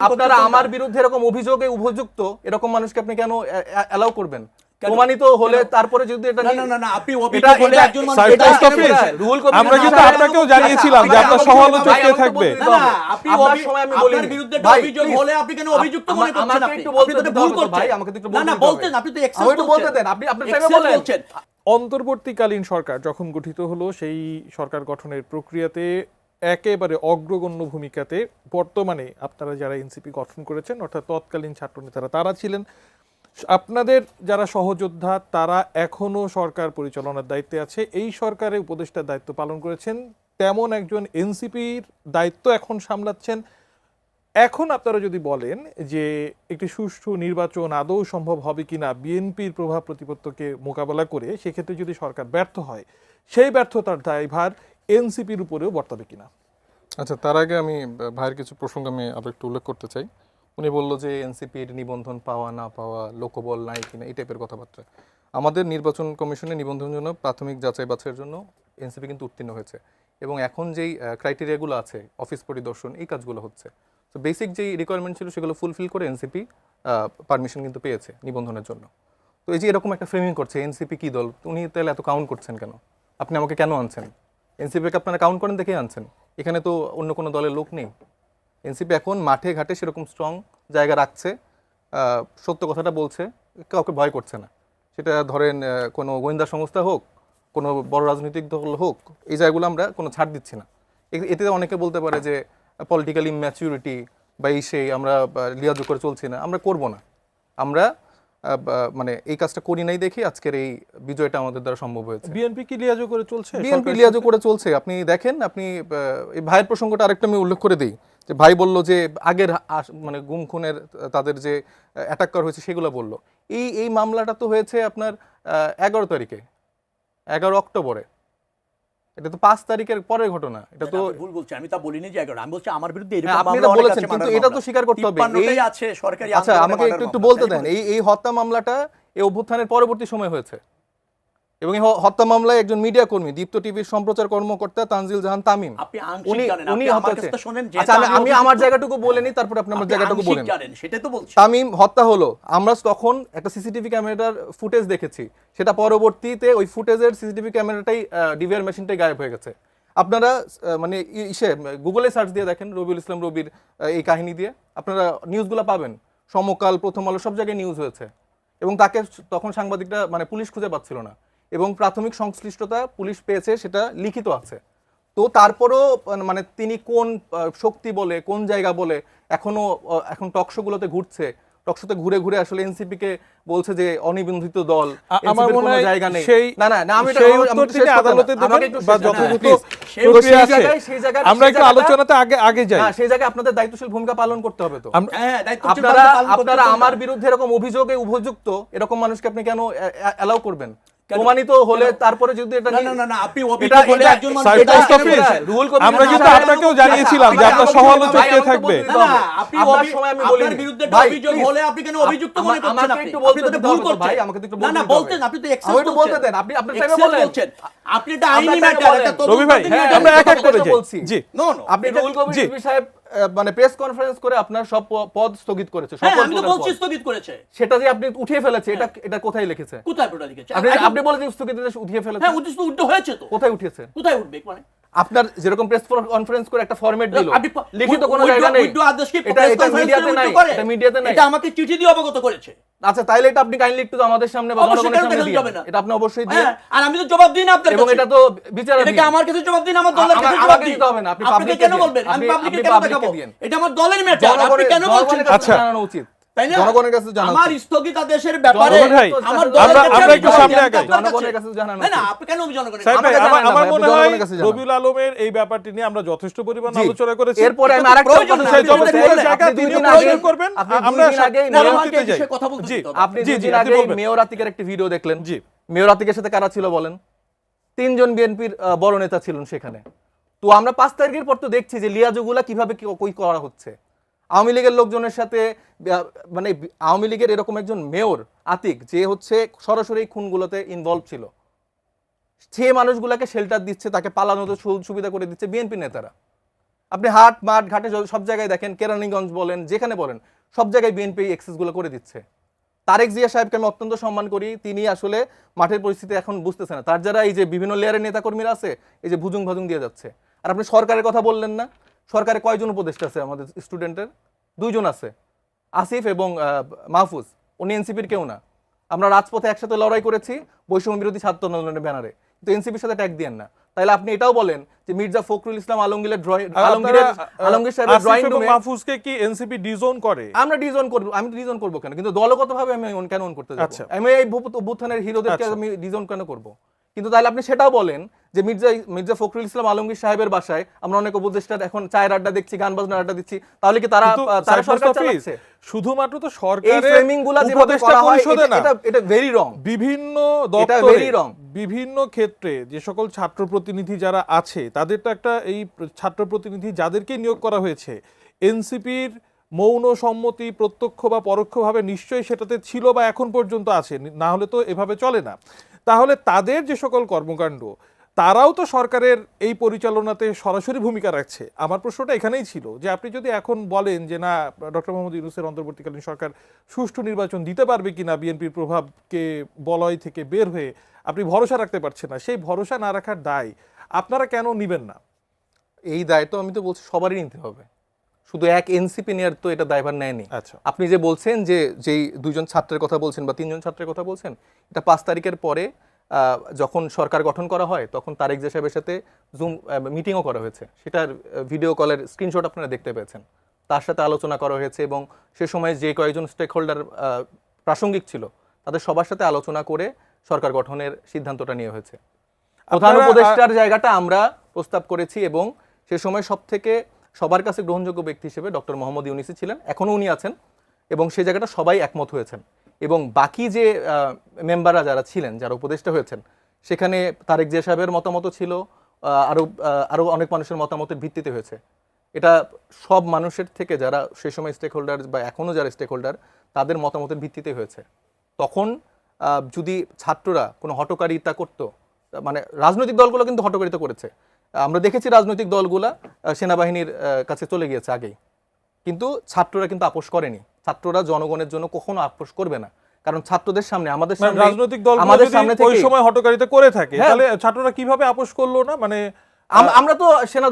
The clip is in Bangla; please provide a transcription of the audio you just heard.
আপনারা আমার বিরুদ্ধে এরকম অভিযোগে উপযুক্ত এরকম মানুষকে আপনি কেন অ্যালাউ করবেন? প্রমাণিত হলে তারপরে যদি এটা না আপনি অভিযোগ বলে একজন মানুষ আমরা কিন্তু আপনাকেও জানিয়েছিলাম যে আপনার সমালোচক কে থাকবে। না আপনি আপনার বিরুদ্ধে অভিযোগ হলে আপনি কেন অভিযুক্ত মনে করছেন? আপনি তো ভুল করছেন ভাই, আমাকে তো একটু বলতে না বলতেন, আপনি তো এক্সেস বলতে দেন, আপনি আপনার টাইমে বলছেন। অন্তর্বর্তীকালীন সরকার যখন গঠিত হলো সেই সরকার গঠনের প্রক্রিয়াতে একেবারে অগ্রগণ্য ভূমিকাতে বর্তমানে আপনারা যারা এনসিপি গঠন করেছেন অর্থাৎ তৎকালীন ছাত্রনেতারা তারা ছিলেন। আপনাদের যারা সহযোদ্ধা তারা এখনো সরকার পরিচালনার দায়িত্বে আছে, এই সরকারের উপদেষ্টার দায়িত্ব পালন করেছেন, তেমন একজন এনসিপির দায়িত্ব এখন সামলাচ্ছেন। এখন আপনারা যদি বলেন যে একটি সুষ্ঠু নির্বাচন আদৌ সম্ভব হবে কিনা বিএনপির প্রভাব প্রতিপত্তিকে মোকাবেলা করে, সেক্ষেত্রে যদি সরকার ব্যর্থ হয় সেই ব্যর্থতার দায়ভার এনসিপির উপরেও বর্তাবে কিনা? আচ্ছা, তার আগে আমি ভাইয়ের কিছু প্রসঙ্গ আমি আরো একটু উল্লেখ করতে চাই। উনি বললো যে এনসিপির নিবন্ধন পাওয়া না পাওয়া, লোকবল নাই কিনা, এই টাইপের কথাবার্তা। আমাদের নির্বাচন কমিশনের নিবন্ধনের জন্য প্রাথমিক যাচাই বাছাইয়ের জন্য এনসিপি কিন্তু উত্তীর্ণ হয়েছে এবং এখন যেই ক্রাইটেরিয়াগুলো আছে অফিস পরিদর্শন এই কাজগুলো হচ্ছে, তো বেসিক যেই রিকোয়ারমেন্ট ছিল সেগুলো ফুলফিল করে এনসিপি পারমিশন কিন্তু পেয়েছে নিবন্ধনের জন্য। তো এই যে এরকম একটা ফ্রেমিং করছে এনসিপি কি দল, উনি তাহলে এত কাউন্ট করছেন কেন? আপনি আমাকে কেন আনছেন? এনসিপিকে আপনারা কাউন্ট করেন দেখে আনছেন, এখানে তো অন্য কোনো দলের লোক নেই। এনসিপি এখন মাঠে ঘাটে সেরকম স্ট্রং জায়গা রাখছে, সত্য কথাটা বলছে, কাউকে ভয় করছে না। সেটা ধরেন কোনো গোয়েন্দা সংস্থা হোক, কোনো বড় রাজনৈতিক দল হোক, এই জায়গাগুলো আমরা কোনো ছাড় দিচ্ছি না। এতে অনেকে বলতে পারে যে পলিটিক্যাল ইম্যাচুরিটি বা এই সেই আমরা লিয়াজু করে চলছি না, আমরা করব না। আমরা মানে এই কাজটা করি নাই দেখি আজকের এই বিজয়টা আমাদের দ্বারা সম্ভব হয়েছে। বিএনপি কি লিয়াজু করে চলছে? বিএনপি লিয়াজু করে চলছে। আপনি দেখেন, আপনি এই ভাইয়ের প্রসঙ্গটা আরেকটা আমি উল্লেখ করে দিই যে ভাই বলল যে আগের মানে গুম খুনের তাদের যে অ্যাটাক করা হয়েছে সেগুলো বলল। এই মামলাটা তো হয়েছে আপনার 11 তারিখে, 11 অক্টোবরে। এটা তো 5 তারিখের পরের ঘটনা। এটা তো ভুল বলছি, আমি তা বলিনি যে 11, আমি বলছি আমার বিরুদ্ধে এরকম মামলা মামলা বলেছেন, কিন্তু এটা তো স্বীকার করতে হবে এই আছে সরকারি। আচ্ছা, আমাকে একটু বলতে দেন, এই হত্যা মামলাটা এই অভ্যুত্থানের পরবর্তী সময় হয়েছে এবং এই হত্যা মামলায় একজন মিডিয়া কর্মী, দীপ্ত টিভির সম্প্রচার কর্মকর্তা তানজিল জাহান তামিম, উনি আচ্ছা আমি আমার জায়গাটুকু বলেনি, তারপর আপনি আমার জায়গাটুকু বলেন। সেটাই তো বলছি। তামিম হত্যা হলো, আমরা তখন একটা সিসিটিভি ক্যামেরার ফুটেজ দেখেছি, সেটা পরবর্তীতে ওই ফুটেজের সিসিটিভি ক্যামেরাটাই ডিভিআর মেশিনটাই গায়েব হয়ে গেছে। আপনারা মানে গুগলে সার্চ দিয়ে দেখেন রবিউল ইসলাম রবির এই কাহিনী দিয়ে আপনারা নিউজগুলো পাবেন। সমকাল, প্রথম আলো সব জায়গায় নিউজ হয়েছে এবং তাকে তখন সাংবাদিকরা মানে পুলিশ খুঁজে পাচ্ছিল না এবং প্রাথমিক সংশ্লিষ্টতা পুলিশ পেয়েছে, সেটা লিখিত আছে। তো তারপরও মানে তিনি কোন শক্তি বলে, কোন জায়গা বলে এখন টকশোগুলোতে ঘুরছে, টকশোতে ঘুরে ঘুরে আসলে এনসিপি কে বলছে যে অনিবন্ধিত দল, আমার মনে হয় জায়গা নেই। না আমি আদালতে দেবেন বা যথাযথ আমরা একটু আলোচনাতে আগে যাই। সেই জায়গায় আপনাদের দায়িত্বশীল ভূমিকা পালন করতে হবে। তো আপনারা আমার বিরুদ্ধে এরকম অভিযোগে উপযুক্ত এরকম মানুষকে আপনি কেন অ্যালাউ করবেন? প্রমাণিত হলে তারপরে যদি এটা না আপনি অভিযোগ বলে একজন মানুষ আমরা কিন্তু আপনাকেও জানিয়েছিলাম যে আপনার সমালোচক কে থাকবে। না আপনি আপনার বিরুদ্ধে অভিযোগ হলে আপনি কেন অভিযুক্ত মনে করছেন? আপনি তো ভুল করছেন ভাই, আমাকে তো একটু বলতে না বলতেন, আপনি তো এক্সেস বলতে দেন, আপনি আপনার টাইমে বলছেন। আপনি এটা আইনি ম্যাটার, এটা তো রবি ভাই আমরা এক এক করে বলছি। জি আপনি রুহুল কবির সাহেব মানে প্রেস কনফারেন্স করে আপনার সব পদ স্থগিত করেছে, সব আমি তো বলছি স্থগিত করেছে, সেটা যে আপনি উঠিয়ে ফেলেছে, এটা কোথায় লিখেছে? কোথায় ওটা লিখেছে? আপনি বলেছেন স্থগিত উঠিয়ে ফেলেছে। হ্যাঁ উঠে হয়েছে তো। কোথায় উঠিয়েছে? কোথায় উঠবে মানে? আপনার যেরকম প্রেস কনফারেন্স করে একটা ফরম্যাট দিল, লিখিত কোনো জায়গা নেই। এটা মিডিয়াতে নাই, এটা মিডিয়াতে নাই, এটা আমাকে চিঠি দিয়ে অবগত করেছে। আচ্ছা তাইলে এটা আপনি কাইন্ডলি একটু আমাদের সামনে বা জনগণের সামনে দিন, এটা আপনি অবশ্যই দিন। আর আমি তো জবাব দিই না আপনাদের এবং এটা তো বিচারাধীন। এটা কি আমার কাছে জবাব দিন? আমার দলের কাছে জবাব দিতে হবে না। আপনি পাবলিক কেন বলবেন? আমি পাবলিকে কেন দেখাবো? এটা আমার দলের ম্যাটার, আপনি কেন বলছেন? আচ্ছা জানানো উচিত, তাই না? জনগণের কাছে জানানো আমার স্থগিতাদেশের ব্যাপারে আমার দলের কাছে আমরা একটু সামনে আগাই, জনগণের কাছে জানানো না আপনি কেন জনগণের কাছে? আমার মনে হয় রবিউল আলমের এই ব্যাপারটি নিয়ে আমরা যথেষ্ট পরিমাণ আলোচনা করেছি। এরপরে আমি আরেকটা জায়গা তিনি প্রয়োজন করবেন, আমরা কথা বলতে জি আপনি দুদিন আগে মেয়র আতিকের একটা ভিডিও দেখলেন। জি মেয়র আতিকের সাথে কারা ছিল বলেন? 3 জন বিএনপির বড় নেতা ছিলেন সেখানে। তো আমরা 5 তারিখের পর তো দেখছি যে লিয়াজুগুলা কিভাবে কই করা হচ্ছে। আওয়ামী লীগের লোকজনের সাথে মানে আওয়ামী লীগের এরকম একজন মেয়র আতিক যে হচ্ছে সরাসরি খুনগুলোতে ইনভলভ ছিল, সে মানুষগুলাকে শেল্টার দিচ্ছে, তাকে পালানোতে সুবিধা করে দিচ্ছে বিএনপি নেতারা। আপনি হাট মাঠ ঘাটে সব জায়গায় দেখেন, কেরানীগঞ্জ বলেন, যেখানে বলেন, সব জায়গায় বিএনপি এক্সেস গুলো করে দিচ্ছে। তারেক জিয়া সাহেবকে আমি অত্যন্ত সম্মান করি, তিনি আসলে মাঠের পরিস্থিতি এখন বুঝতেছে না। তার যারা এই যে বিভিন্ন লেয়ারের নেতাকর্মীরা আছে, এই যে ভুজুং ভাজুং দিয়ে যাচ্ছে। আর আপনি সরকারের কথা বললেন না, সরকারে কয়জন উপদেষ্টা আছে আমাদের স্টুডেন্টের? 2 জন আছে, আসিফ এবং মাহফুজ। উনি এনসিপির কেউ না। আমরা রাজপথে একসাথে লড়াই করেছি বৈষম্য বিরোধী ছাত্র আন্দোলনের ব্যানারে, কিন্তু এনসিপির সাথে ট্যাগ দিয়েন না। তাইলে আপনি এটাও বলেন যে মির্জা ফখরুল ইসলাম আলমগীর সাহেবের ড্রয়িং রুমে মাহফুজকে কি এনসিপি ডিজোন করে? আমরা ডিজন করব, আমি ডিজন করব কেন? কিন্তু দলগতভাবে আমি কেন করতে যাব? আমি এই অভ্যুত্থানের হিরোদেরকে আমি ডিজন কেন করব? কিন্তু তাহলে আপনি সেটাও বলেন যে মির্জা ফখরুল ইসলাম আলমগীর সাহেবের বাসায় আমরা অনেক উপদেষ্টা এখন চায়ের আড্ডা দেখছি, গান বাজনার আড্ডা দিচ্ছি, তাহলে কি তারা সরকার চালাচ্ছে? শুধুমাত্র তো এই সরকারের ফ্রেমিংগুলো যেভাবে করা হয়, এটা ভেরি রং। বিভিন্ন এটা দপ্তরে very wrong। বিভিন্ন ক্ষেত্রে যে সকল ছাত্র প্রতিনিধি যারা আছে তাদের তো একটা, এই ছাত্র প্রতিনিধি যাদেরকে নিয়োগ করা হয়েছে এনসিপির মৌন সম্মতি প্রত্যক্ষ বা পরোক্ষভাবে নিশ্চয়ই সেটাতে ছিল বা এখন পর্যন্ত আছে, না হলে তো এভাবে চলে না। তাহলে তাদের যে সকল কর্মকাণ্ড তারাও তো সরকারের এই পরিচালনাতে সরাসরি ভূমিকা রাখছে। আমার প্রশ্নটা এখানেই ছিল যে আপনি যদি এখন বলেন যে না, ডক্টর মোহাম্মদ ইউনূসের অন্তর্বর্তীকালীন সরকার সুষ্ঠু নির্বাচন দিতে পারবে কিনা বিএনপির প্রভাবকে বলয় থেকে বের হয়ে আপনি ভরসা রাখতে পারছেন না, সেই ভরসা না রাখার দায় আপনারা কেন নিবেন না? এই দায় তো আমি তো বলছি সবারই নিতে হবে, শুধু এক এনসিপি নেয়ার তো এটা দায়ভার নেয়নি। আচ্ছা, আপনি যে বলছেন যে যেই 2 জন ছাত্রের কথা বলছেন বা 3 জন ছাত্রের কথা বলছেন, এটা 5 তারিখের পরে যখন সরকার গঠন করা হয় তখন তারেক জিয়া সাহেবের সাথে জুম মিটিংও করা হয়েছে। সেটার ভিডিও কলের স্ক্রিনশট আপনারা দেখতে পেয়েছেন। তার সাথে আলোচনা করা হয়েছে এবং সে সময় যে কয়েকজন স্টেক হোল্ডার প্রাসঙ্গিক ছিল তাদের সবার সাথে আলোচনা করে সরকার গঠনের সিদ্ধান্তটা নিয়ে হয়েছে। প্রধান উপদেষ্টার জায়গাটা আমরা প্রস্তাব করেছি এবং সে সময় সবার কাছে গ্রহণযোগ্য ব্যক্তি হিসেবে ডক্টর মোহাম্মদ ইউনূসই ছিলেন, এখনো উনি আছেন এবং সেই জায়গাটা সবাই একমত হয়েছেন। এবং বাকি যে মেম্বাররা যারা ছিলেন, যারা উপদেষ্টা হয়েছেন, সেখানে তারেক জিয়া সাহেবের মতামত ছিল, আরো অনেক মানুষের মতামতের ভিত্তিতে হয়েছে। এটা সব মানুষের থেকে যারা সেই সময় স্টেক হোল্ডার বা এখনো যারা স্টেক হোল্ডার তাদের মতামতের ভিত্তিতে হয়েছে। তখন যদি ছাত্ররা কোনো হটকারিতা করতো, মানে রাজনৈতিক দলগুলো কিন্তু হটকারিতা করেছে, আমরা দেখেছি রাজনৈতিক দলগুলা সেনাবাহিনীর কাছে চলে গিয়েছে আগেই, কিন্তু ছাত্ররা কিন্তু আপোষ করেনি। ছাত্ররা জনগণের জন্য কখনো আপোষ করবে না, কারণ ছাত্রদের সামনে আমাদের সামনে রাজনৈতিক দল আমাদের সামনে ওই সময় হটকারিতা করে থাকে, তাহলে ছাত্ররা কিভাবে আপোষ করলো না? মানে আমরা তো সেনা